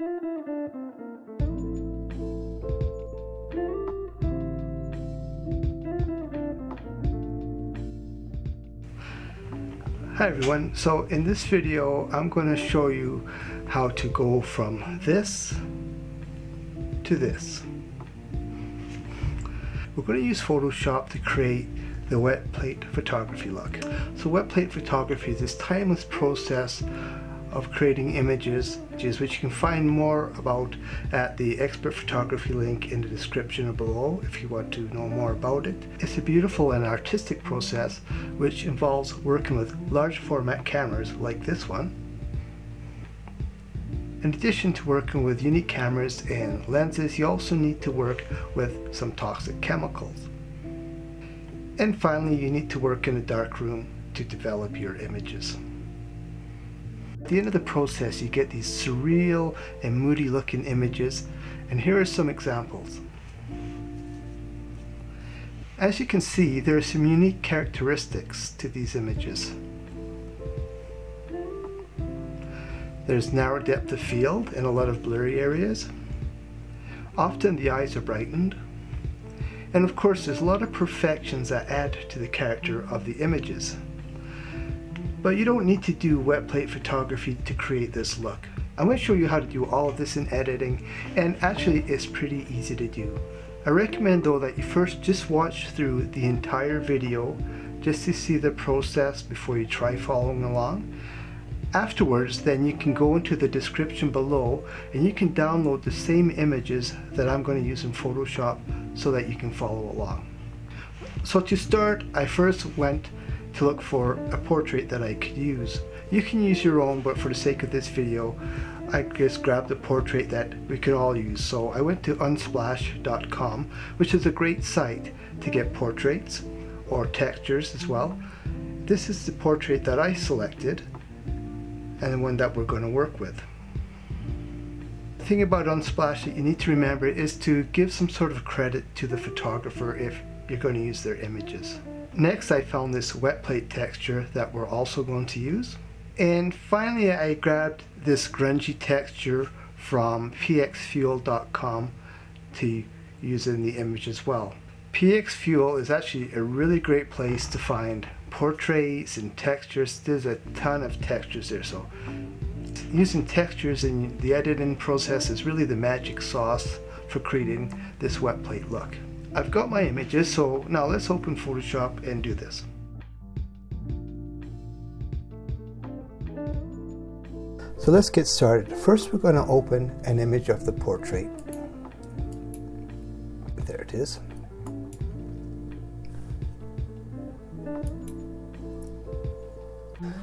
Hi everyone, so in this video I'm going to show you how to go from this to this. We're going to use Photoshop to create the WetPlate photography look. So WetPlate photography is this timeless process of creating images, which you can find more about at the expert photography link in the description below if you want to know more about it. It's a beautiful and artistic process which involves working with large format cameras like this one. In addition to working with unique cameras and lenses, you also need to work with some toxic chemicals. And finally, you need to work in a dark room to develop your images. At the end of the process, you get these surreal and moody looking images, and here are some examples. As you can see, there are some unique characteristics to these images. There's narrow depth of field and a lot of blurry areas. Often the eyes are brightened. And of course, there's a lot of perfections that add to the character of the images. But you don't need to do WetPlate photography to create this look. I'm going to show you how to do all of this in editing, and actually it's pretty easy to do. I recommend though that you first just watch through the entire video just to see the process before you try following along. Afterwards, then you can go into the description below and you can download the same images that I'm going to use in Photoshop so that you can follow along. So to start, I first went to look for a portrait that I could use. You can use your own, but for the sake of this video, I just grabbed a portrait that we could all use. So I went to unsplash.com, which is a great site to get portraits or textures as well. This is the portrait that I selected and the one that we're going to work with. The thing about Unsplash that you need to remember is to give some sort of credit to the photographer if you're going to use their images. Next, I found this WetPlate texture that we're also going to use. And finally, I grabbed this grungy texture from pxfuel.com to use in the image as well. pxfuel is actually a really great place to find portraits and textures. There's a ton of textures there, so using textures in the editing process is really the magic sauce for creating this WetPlate look. I've got my images, so now let's open Photoshop and do this. So let's get started. First, we're going to open an image of the portrait. There it is.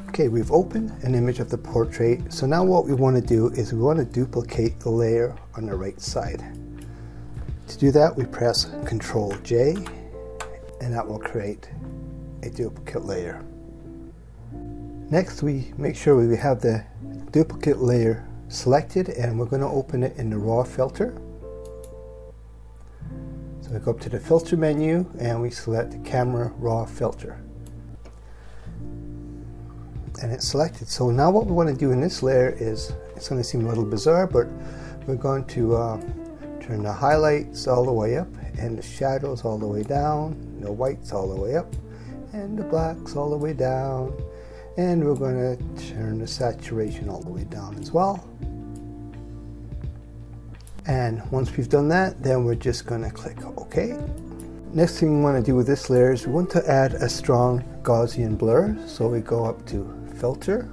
Okay, we've opened an image of the portrait. So now what we want to do is we want to duplicate the layer on the right side. To do that, we press CTRL J, and that will create a duplicate layer. Next, we make sure we have the duplicate layer selected, and we're going to open it in the raw filter. So we go up to the filter menu and we select the camera raw filter. And it's selected. So now what we want to do in this layer is, it's going to seem a little bizarre, but we're going to turn the highlights all the way up and the shadows all the way down, the whites all the way up and the blacks all the way down, and we're going to turn the saturation all the way down as well. And once we've done that, then we're just going to click OK. Next thing we want to do with this layer is we want to add a strong Gaussian blur. So we go up to Filter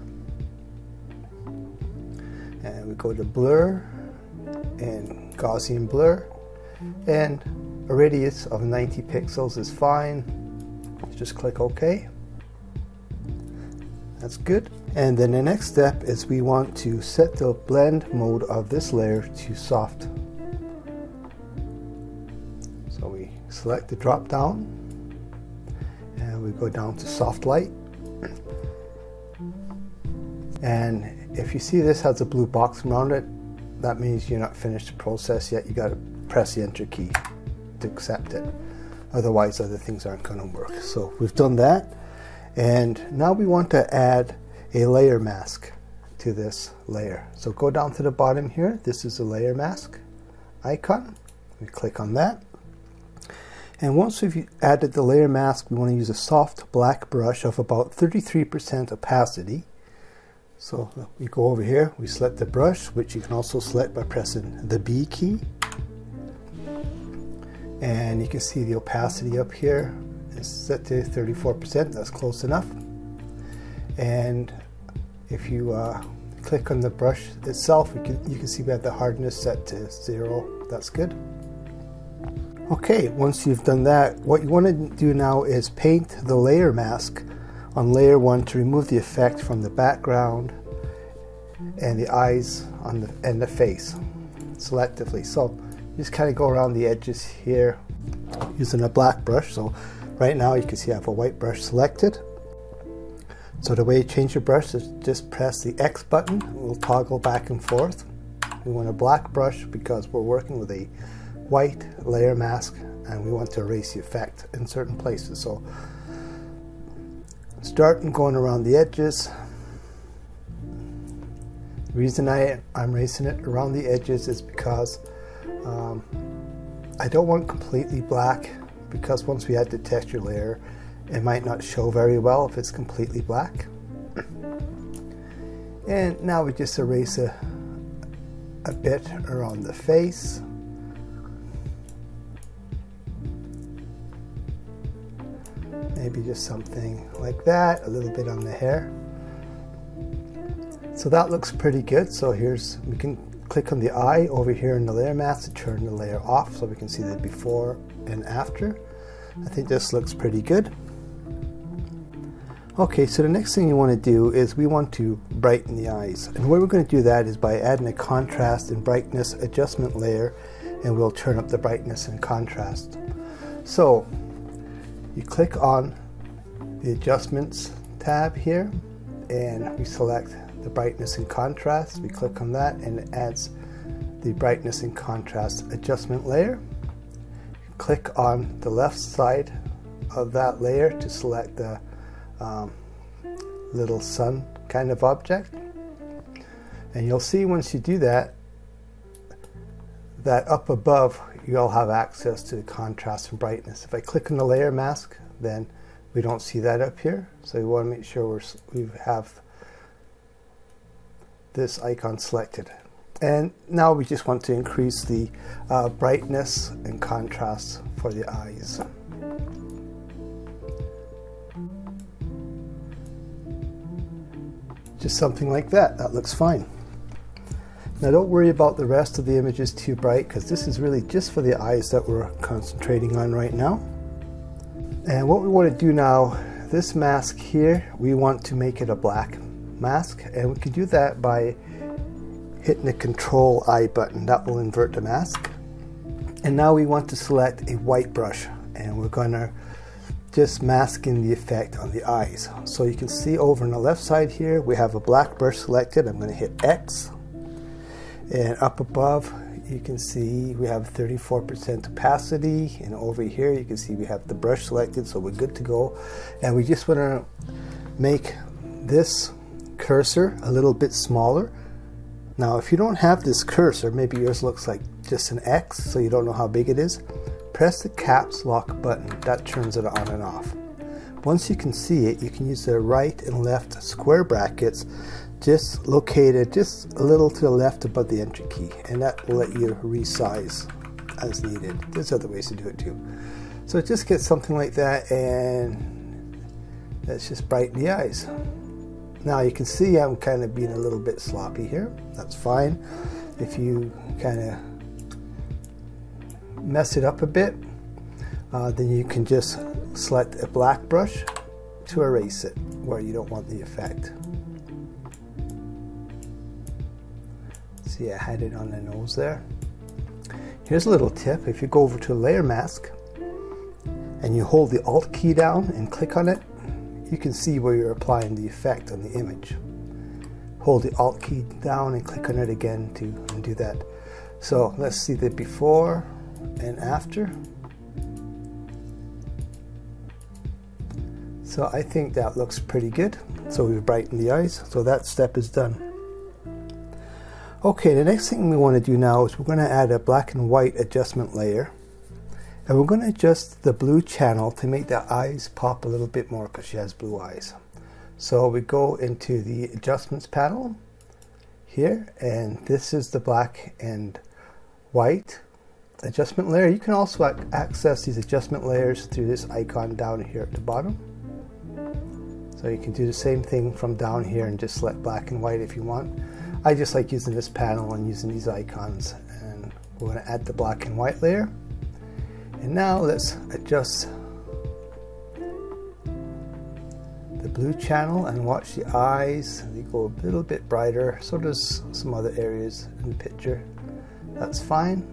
and we go to Blur and Gaussian blur, and a radius of 90 pixels is fine. Just click OK. That's good. And then the next step is we want to set the blend mode of this layer to soft. So we select the drop down and we go down to soft light. And if you see this has a blue box around it, that means you're not finished the process yet. You got to press the enter key to accept it. Otherwise, other things aren't going to work. So we've done that. And now we want to add a layer mask to this layer. So go down to the bottom here. This is the layer mask icon. We click on that. And once we've added the layer mask, we want to use a soft black brush of about 33% opacity. So we go over here, we select the brush, which you can also select by pressing the B key. And you can see the opacity up here is set to 34%. That's close enough. And if you click on the brush itself, you can see we have the hardness set to 0. That's good. Okay, once you've done that, what you want to do now is paint the layer mask on layer 1 to remove the effect from the background and the eyes and the face selectively. So just kind of go around the edges here using a black brush. So right now you can see I have a white brush selected. So the way you change your brush is just press the X button. We'll toggle back and forth. We want a black brush because we're working with a white layer mask and we want to erase the effect in certain places. So start going around the edges. The reason I'm erasing it around the edges is because I don't want completely black, because once we add the texture layer it might not show very well if it's completely black. And now we just erase a bit around the face. Maybe just something like that, a little bit on the hair. So that looks pretty good. So we can click on the eye over here in the layer mask to turn the layer off so we can see the before and after. I think this looks pretty good. Okay, so the next thing you want to do is we want to brighten the eyes. And the way we're going to do that is by adding a contrast and brightness adjustment layer, and we'll turn up the brightness and contrast. So you click on the adjustments tab here and we select the brightness and contrast. We click on that and it adds the brightness and contrast adjustment layer. Click on the left side of that layer to select the little sun kind of object. And you'll see once you do that, that up above you'll have access to the contrast and brightness. If I click on the layer mask, then we don't see that up here. So we want to make sure we have this icon selected. And now we just want to increase the brightness and contrast for the eyes. Just something like that. That looks fine. Now don't worry about the rest of the images too bright, because this is really just for the eyes that we're concentrating on right now. And what we want to do now, this mask here, we want to make it a black mask, and we can do that by hitting the Control I button. That will invert the mask. And now we want to select a white brush, and we're going to just mask in the effect on the eyes. So you can see over on the left side here we have a black brush selected. I'm going to hit X, and up above you can see we have 34% opacity, and over here you can see we have the brush selected, so we're good to go. And we just want to make this cursor a little bit smaller. Now if you don't have this cursor, maybe yours looks like just an X, so you don't know how big it is, press the caps lock button. That turns it on and off. Once you can see it, you can use the right and left square brackets just located just a little to the left above the Enter key, and that will let you resize as needed. There's other ways to do it too. So just get something like that, and let's just brighten the eyes. Now you can see I'm kind of being a little bit sloppy here. That's fine. If you kind of mess it up a bit, then you can just select a black brush to erase it where you don't want the effect. See, I had it on the nose there. Here's a little tip. If you go over to layer mask and you hold the Alt key down and click on it, you can see where you're applying the effect on the image. Hold the Alt key down and click on it again to undo that. So let's see the before and after. So I think that looks pretty good. So we've brightened the eyes, so that step is done. Okay, the next thing we want to do now is we're going to add a black and white adjustment layer. And we're going to adjust the blue channel to make the eyes pop a little bit more because she has blue eyes. So we go into the adjustments panel here, and this is the black and white adjustment layer. You can also access these adjustment layers through this icon down here at the bottom. So you can do the same thing from down here and just select black and white if you want. I just like using this panel and using these icons, and we're going to add the black and white layer. And now let's adjust the blue channel and watch the eyes. They go a little bit brighter. So does some other areas in the picture. That's fine.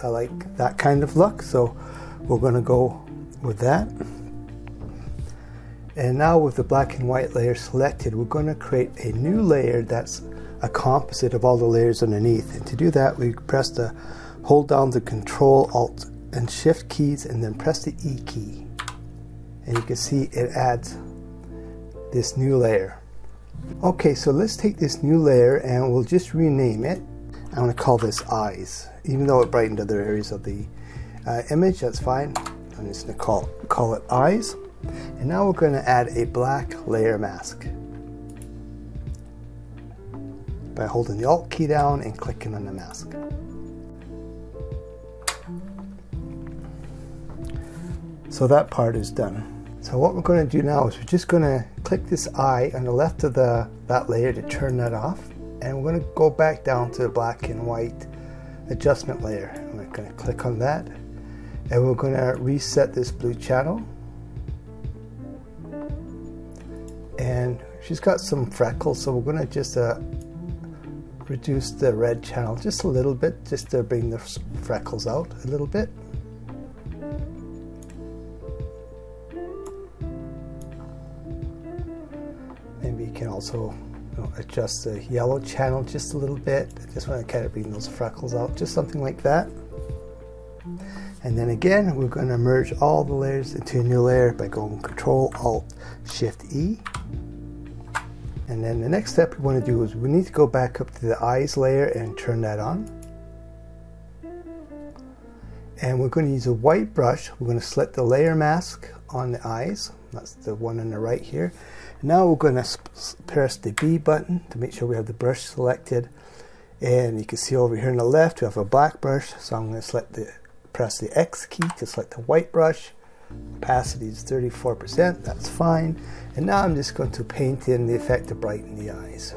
I like that kind of look, so we're going to go with that. And now with the black and white layer selected, we're going to create a new layer that's a composite of all the layers underneath. And to do that, we hold down the Control, Alt, and Shift keys, and then press the E key. And you can see it adds this new layer. Okay, so let's take this new layer and we'll just rename it. I'm going to call this Eyes. Even though it brightened other areas of the image, that's fine. I'm just going to call it Eyes. And now we're going to add a black layer mask by holding the Alt key down and clicking on the mask. So that part is done. So what we're going to do now is we're just going to click this eye on the left of that layer to turn that off. And we're going to go back down to the black and white adjustment layer. We're going to click on that. And we're going to reset this blue channel. And she's got some freckles, so we're going to just reduce the red channel just a little bit, just to bring the freckles out a little bit. Maybe you can also adjust the yellow channel just a little bit. I just want to kind of bring those freckles out, just something like that. And then again, we're going to merge all the layers into a new layer by going Control, Alt, Shift, E. And then the next step we want to do is we need to go back up to the eyes layer and turn that on. And we're going to use a white brush. We're going to select the layer mask on the eyes. That's the one on the right here. And now we're going to press the B button to make sure we have the brush selected. And you can see over here on the left we have a black brush. So I'm going to press the X key to select the white brush. Opacity is 34%, that's fine. And now I'm just going to paint in the effect to brighten the eyes.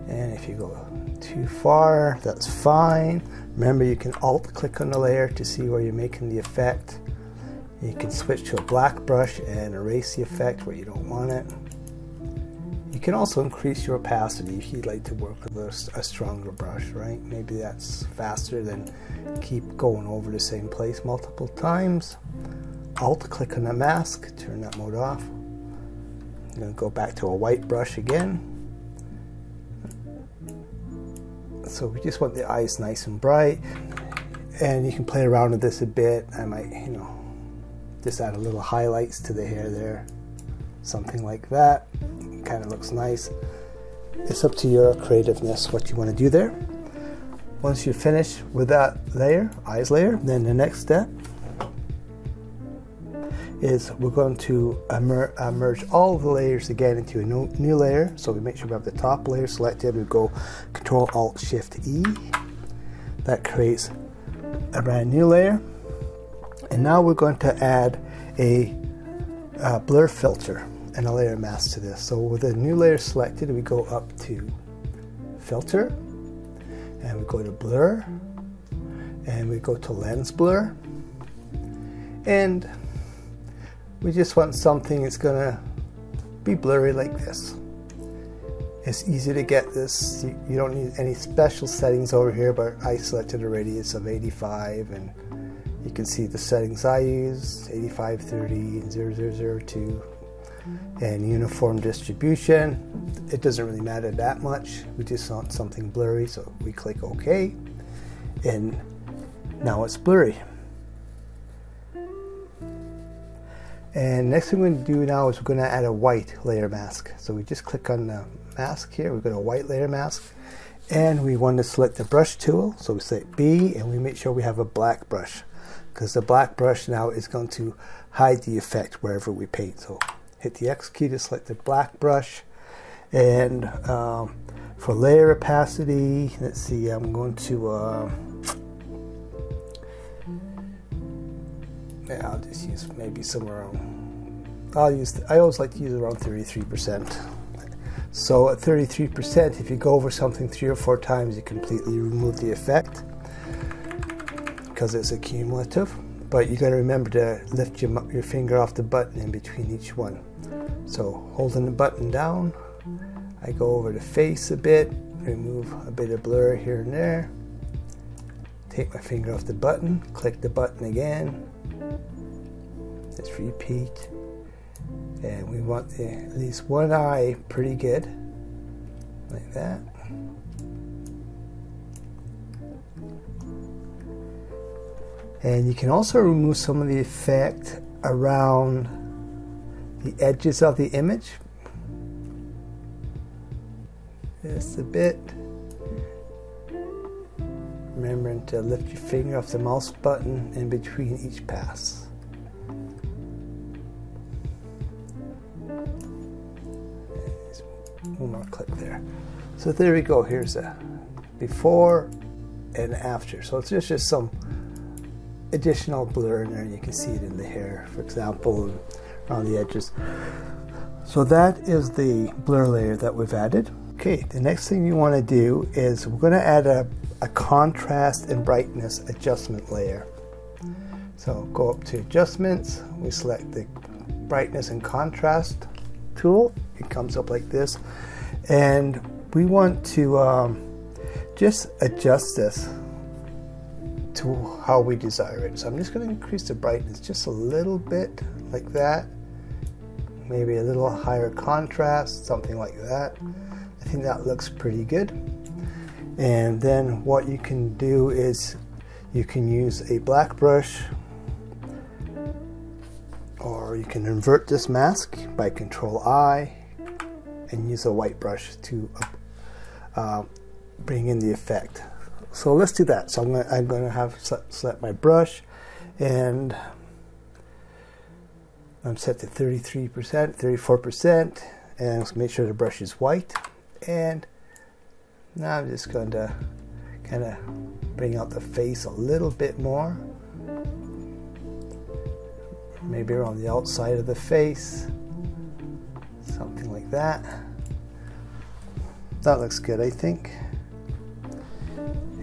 And if you go too far, that's fine. Remember, you can Alt click on the layer to see where you're making the effect. You can switch to a black brush and erase the effect where you don't want it. You can also increase your opacity if you'd like to work with a stronger brush, right? Maybe that's faster than keep going over the same place multiple times. Alt click on the mask, turn that mode off. I'm going to go back to a white brush again. So we just want the eyes nice and bright. And you can play around with this a bit. I might, just add a little highlights to the hair there, something like that. It kind of looks nice. It's up to your creativeness what you want to do there. Once you finish with that layer, eyes layer, then the next step is we're going to merge all of the layers again into a new layer. So we make sure we have the top layer selected. We go Control Alt Shift E. That creates a brand new layer. And now we're going to add a blur filter and a layer mask to this. So with a new layer selected, we go up to Filter, and we go to Blur, and we go to Lens Blur, and we just want something that's going to be blurry like this. It's easy to get this. You don't need any special settings over here, but I selected a radius of 85, and you can see the settings I use, 85, 30, and 0002, and uniform distribution. It doesn't really matter that much. We just want something blurry, so we click OK. and now it's blurry. And next thing we're going to do now is we're going to add a white layer mask. So we just click on the mask here, we've got a white layer mask, and we want to select the brush tool. So we select B and we make sure we have a black brush, because the black brush now is going to hide the effect wherever we paint. So hit the X key to select the black brush, and for layer opacity, let's see, I'm going to yeah, I'll just use maybe somewhere around, I always like to use around 33%. So at 33%, if you go over something 3 or 4 times, you completely remove the effect because it's a cumulative. But you got to remember to lift your finger off the button in between each one. So holding the button down, I go over the face a bit, remove a bit of blur here and there, take my finger off the button, click the button again. Let's repeat, and we want at least one eye pretty good, like that. And you can also remove some of the effect around the edges of the image, just a bit. Remembering to lift your finger off the mouse button in between each pass. One more click there. So there we go. Here's a before and after. So it's just some additional blur in there. You can see it in the hair, for example, and around the edges. So that is the blur layer that we've added. Okay, the next thing you want to do is we're going to add a contrast and brightness adjustment layer. So go up to adjustments, we select the brightness and contrast tool. It comes up like this, and we want to just adjust this to how we desire it. So I'm just going to increase the brightness just a little bit, like that. Maybe a little higher contrast, something like that. I think that looks pretty good. And then what you can do is you can use a black brush, or you can invert this mask by Control I and use a white brush to bring in the effect. So let's do that. So I'm going to have select my brush, and I'm set to 33%, 34%, and let's make sure the brush is white. And now I'm just going to kind of bring out the face a little bit more, maybe around the outside of the face, something like that. That looks good, I think.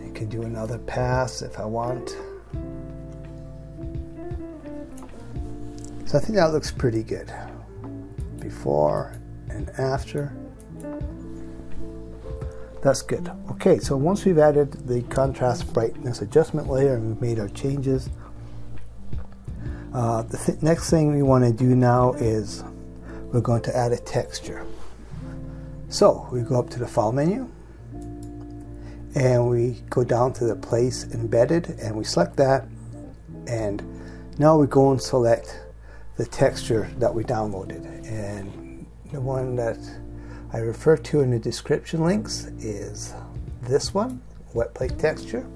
I could do another pass if I want. So I think that looks pretty good. Before and after. That's good. Okay, so once we've added the contrast brightness adjustment layer and we've made our changes, the next thing we want to do now is we're going to add a texture. So we go up to the File menu and we go down to the Place Embedded and we select that, and now we go and select the texture that we downloaded, and the one that I refer to in the description links is this one, WetPlate texture.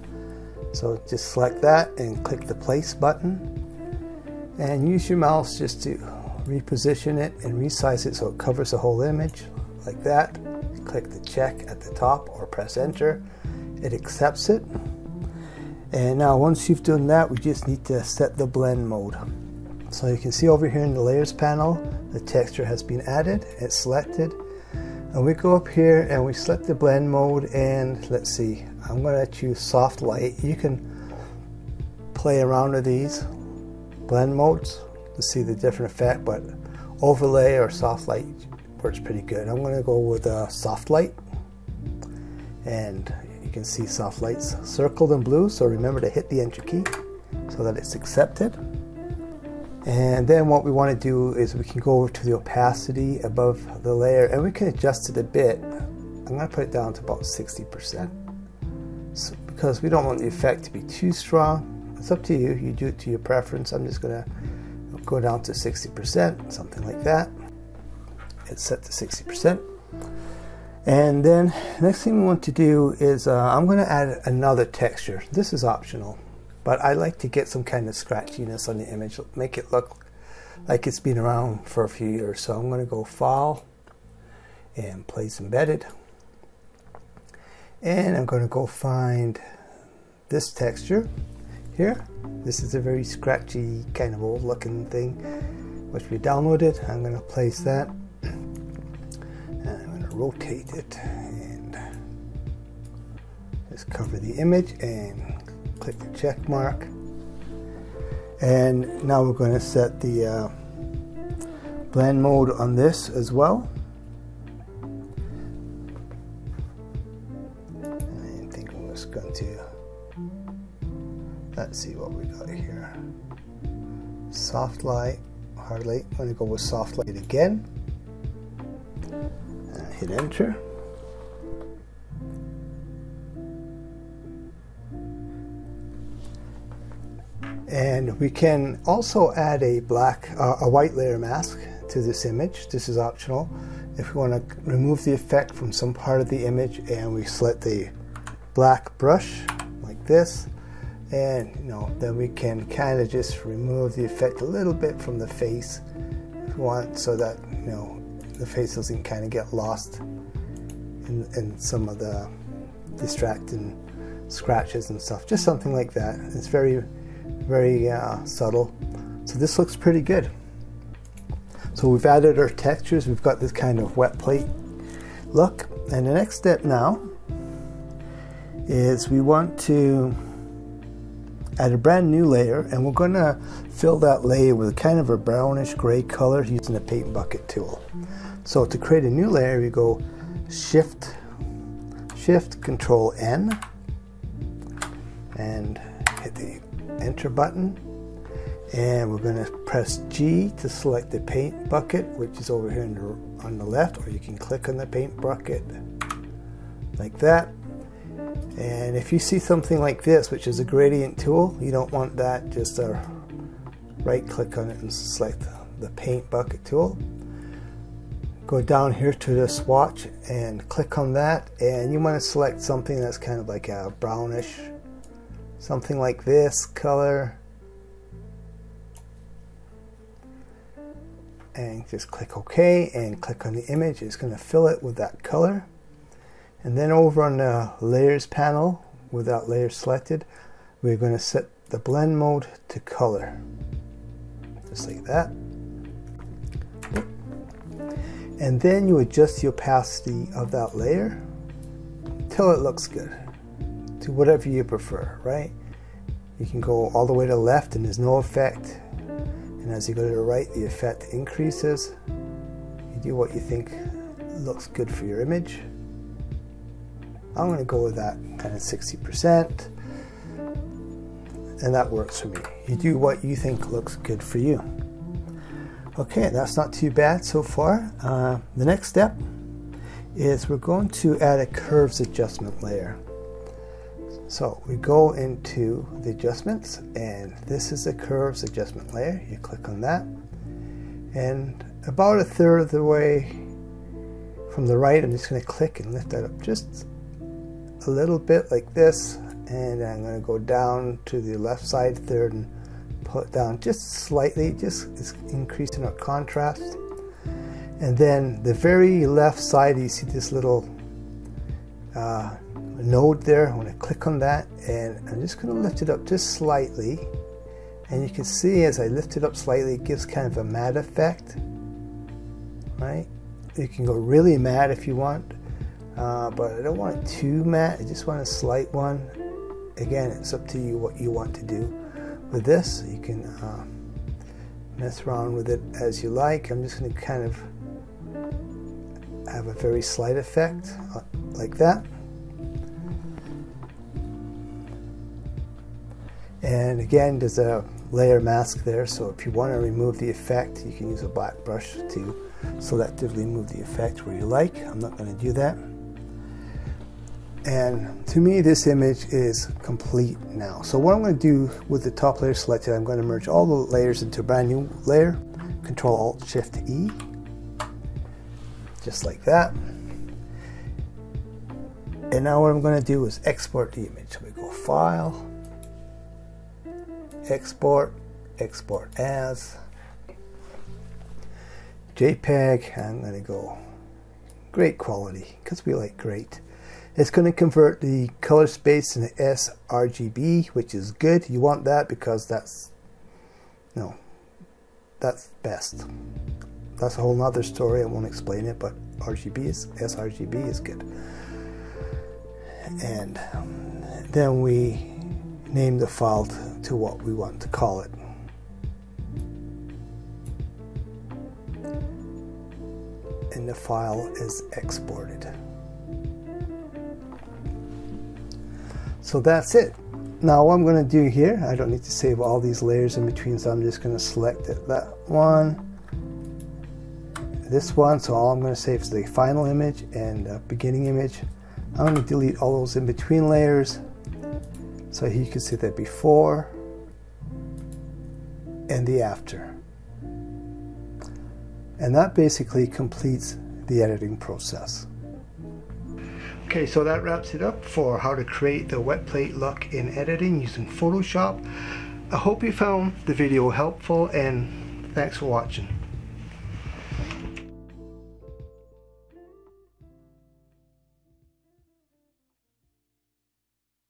So just select that and click the Place button, and use your mouse just to reposition it and resize it so it covers the whole image, like that. Click the check at the top or press enter. It accepts it. And now once you've done that, we just need to set the blend mode. So you can see over here in the layers panel, the texture has been added, it's selected. And we go up here and we select the blend mode, and let's see, I'm going to choose soft light. You can play around with these blend modes to see the different effect, but overlay or soft light works pretty good. I'm going to go with soft light, and you can see soft lights circled in blue, so remember to hit the enter key so that it's accepted. And then what we want to do is we can go over to the opacity above the layer, and we can adjust it a bit. I'm going to put it down to about 60%. So, because we don't want the effect to be too strong. It's up to you. You do it to your preference. I'm just going to go down to 60%, something like that. It's set to 60%. And then next thing we want to do is I'm going to add another texture. This is optional, but I like to get some kind of scratchiness on the image, make it look like it's been around for a few years. So I'm going to go File and Place Embedded. And I'm going to go find this texture here. This is a very scratchy, kind of old looking thing, which we downloaded. I'm going to place that. And I'm going to rotate it and just cover the image and click the check mark. And now we're going to set the blend mode on this as well. Going to, let's see what we got here. Soft light, hard light. I'm going to go with soft light again. Hit enter. And we can also add a white layer mask to this image. This is optional. If we want to remove the effect from some part of the image, and we select the black brush like this, and then we can kind of just remove the effect a little bit from the face if we want, so that the face doesn't kind of get lost in some of the distracting scratches and stuff. Just something like that. It's very, very subtle. So this looks pretty good. So we've added our textures. We've got this kind of wet plate look, and the next step now is we want to add a brand new layer, and we're going to fill that layer with kind of a brownish gray color using the paint bucket tool. So to create a new layer, we go Shift Control N and hit the enter button, and we're going to press G to select the paint bucket, which is over here on the left, or you can click on the paint bucket like that. And if you see something like this, which is a gradient tool, you don't want that, just right click on it and select the paint bucket tool. Go down here to the swatch and click on that, and you want to select something that's kind of like a brownish, something like this color, and just click OK and click on the image. It's going to fill it with that color. And then over on the layers panel, with that layer selected, we're going to set the blend mode to color, just like that. And then you adjust the opacity of that layer till it looks good, to whatever you prefer, right? You can go all the way to the left and there's no effect, and as you go to the right, the effect increases. You do what you think looks good for your image. I'm going to go with that kind of 60%, and that works for me. You do what you think looks good for you. Okay, that's not too bad so far. The next step is we're going to add a curves adjustment layer. So we go into the adjustments, and this is the curves adjustment layer. You click on that, and about a third of the way from the right, I'm just going to click and lift that up just a little bit like this, and I'm going to go down to the left side third and pull it down just slightly, just increasing our contrast. And then the very left side, you see this little node there. I want to click on that, and I'm just going to lift it up just slightly, and you can see as I lift it up slightly, it gives kind of a matte effect, right? You can go really matte if you want, but I don't want it too matte. I just want a slight one. Again, it's up to you what you want to do with this. You can mess around with it as you like. I'm just going to kind of have a very slight effect like that. And again, there's a layer mask there, so if you want to remove the effect, you can use a black brush to selectively move the effect where you like. I'm not going to do that. And to me, this image is complete now. So what I'm going to do with the top layer selected, I'm going to merge all the layers into a brand new layer. Control Alt Shift E, just like that. And now what I'm going to do is export the image. So we go File, Export, Export As, JPEG. I'm going to go great quality because we like great. It's going to convert the color space into sRGB, which is good. You want that because that's best. That's a whole nother story. I won't explain it, but sRGB is good. And then we name the file to what we want to call it. And the file is exported. So that's it. Now what I'm going to do here, I don't need to save all these layers in between, so I'm just going to select it, that one, this one. So all I'm going to save is the final image and the beginning image. I'm going to delete all those in between layers so you can see the before and the after. And that basically completes the editing process. Okay, so that wraps it up for how to create the wet plate look in editing using Photoshop. I hope you found the video helpful, and thanks for watching.